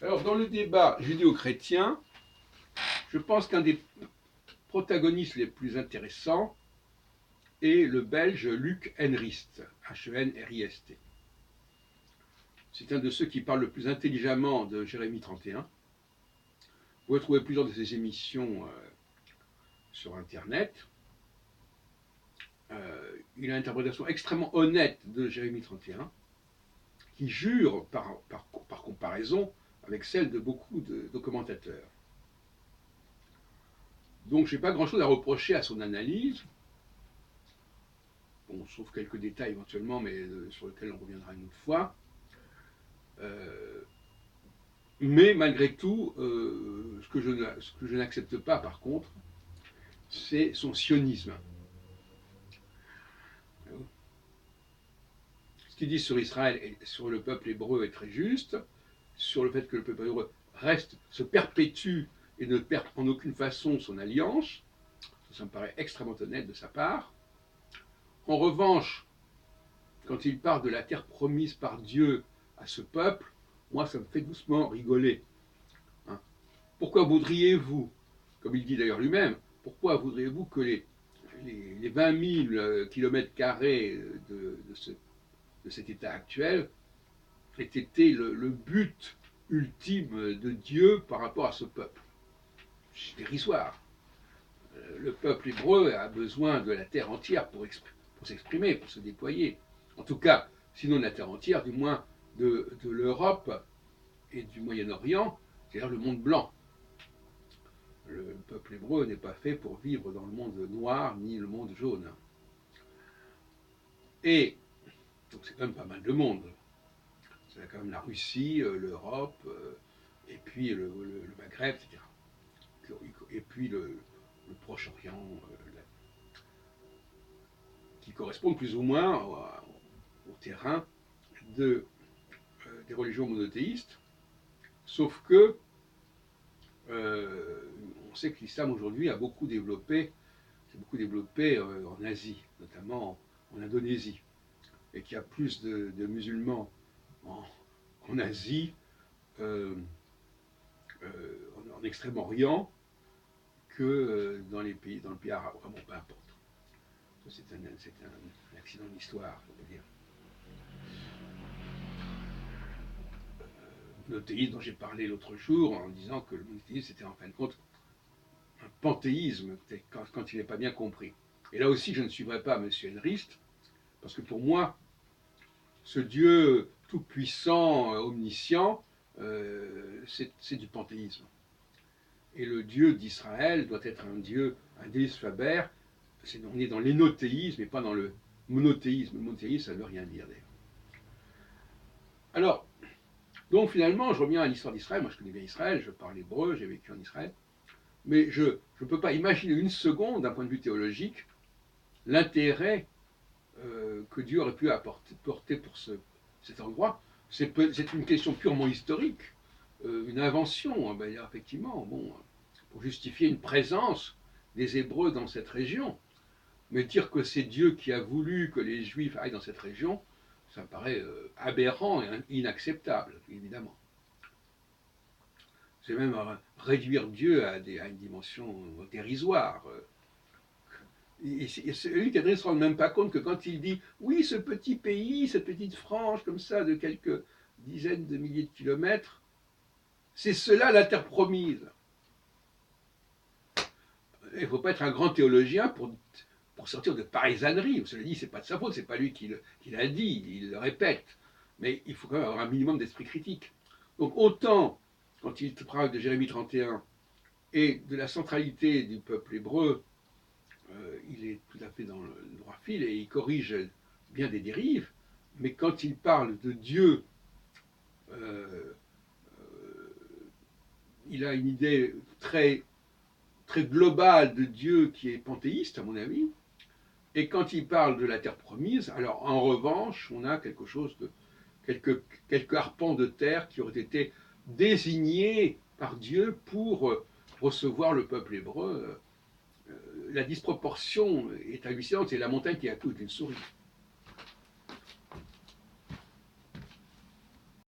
Alors, dans le débat judéo-chrétien, je pense qu'un des protagonistes les plus intéressants est le Belge Luc Henrist, Henrist. C'est un de ceux qui parle le plus intelligemment de Jérémie 31. Vous pouvez trouver plusieurs de ses émissions sur Internet. Il a une interprétation extrêmement honnête de Jérémie 31, qui jure par comparaison avec celle de beaucoup de commentateurs. Donc je n'ai pas grand-chose à reprocher à son analyse, bon, sauf quelques détails éventuellement, mais sur lesquels on reviendra une autre fois. Mais malgré tout, ce que je n'accepte pas par contre, c'est son sionisme. Ce qu'il dit sur Israël et sur le peuple hébreu est très juste, sur le fait que le peuple hébreu se perpétue et ne perd en aucune façon son alliance, ça me paraît extrêmement honnête de sa part. En revanche, quand il parle de la terre promise par Dieu à ce peuple, moi ça me fait doucement rigoler. Hein. Pourquoi voudriez-vous, comme il dit d'ailleurs lui-même, pourquoi voudriez-vous que les 20 000 km² de cet état actuel ait été le but ultime de Dieu par rapport à ce peuple? C'est dérisoire. Le peuple hébreu a besoin de la terre entière pour s'exprimer, pour se déployer. En tout cas, sinon de la terre entière, du moins de l'Europe et du Moyen-Orient, c'est-à-dire le monde blanc. Le peuple hébreu n'est pas fait pour vivre dans le monde noir ni le monde jaune. Et donc c'est quand même pas mal de monde. C'est quand même la Russie, l'Europe, et puis le Maghreb, etc. Et puis le Proche-Orient, qui correspondent plus ou moins au terrain des religions monothéistes, sauf que on sait que l'islam aujourd'hui a beaucoup développé, en Asie, notamment en Indonésie, et qu'il y a plus de musulmans en Asie, en Extrême-Orient, que dans le pays arabe. Vraiment, peu importe. C'est un accident de l'histoire, je veux dire. Le monothéisme dont j'ai parlé l'autre jour en disant que le monothéisme c'était en fin de compte un panthéisme quand il n'est pas bien compris. Et là aussi, je ne suivrai pas M. Henrist, parce que pour moi, ce Dieu tout-puissant, omniscient, c'est du panthéisme. Et le Dieu d'Israël doit être un Deus Faber. On est dans l'énothéisme et pas dans le monothéisme. Le monothéisme, ça ne veut rien dire d'ailleurs. Alors, donc finalement, je reviens à l'histoire d'Israël. Moi, je connais bien Israël, je parle hébreu, j'ai vécu en Israël. Mais je ne peux pas imaginer une seconde, d'un point de vue théologique, l'intérêt que Dieu aurait pu porter pour cet endroit. C'est une question purement historique, une invention, effectivement, bon, pour justifier une présence des Hébreux dans cette région. Mais dire que c'est Dieu qui a voulu que les Juifs aillent dans cette région, ça me paraît aberrant et inacceptable, évidemment. C'est même réduire Dieu à une dimension dérisoire. Et celui qui ne se rend même pas compte que quand il dit « oui, ce petit pays, cette petite frange comme ça de quelques dizaines de milliers de kilomètres, c'est cela la terre promise ». Il ne faut pas être un grand théologien pour sortir de parisanerie. Cela dit, ce n'est pas de sa faute, ce n'est pas lui qui l'a dit, il le répète. Mais il faut quand même avoir un minimum d'esprit critique. Donc autant, quand il parle de Jérémie 31 et de la centralité du peuple hébreu, il est tout à fait dans le droit fil et il corrige bien des dérives, mais quand il parle de Dieu, il a une idée très, très globale de Dieu qui est panthéiste, à mon avis, et quand il parle de la terre promise, alors en revanche, on a quelque chose de quelques arpents de terre qui auraient été désignés par Dieu pour recevoir le peuple hébreu. La disproportion est hallucinante, c'est la montagne qui accouche d'une souris.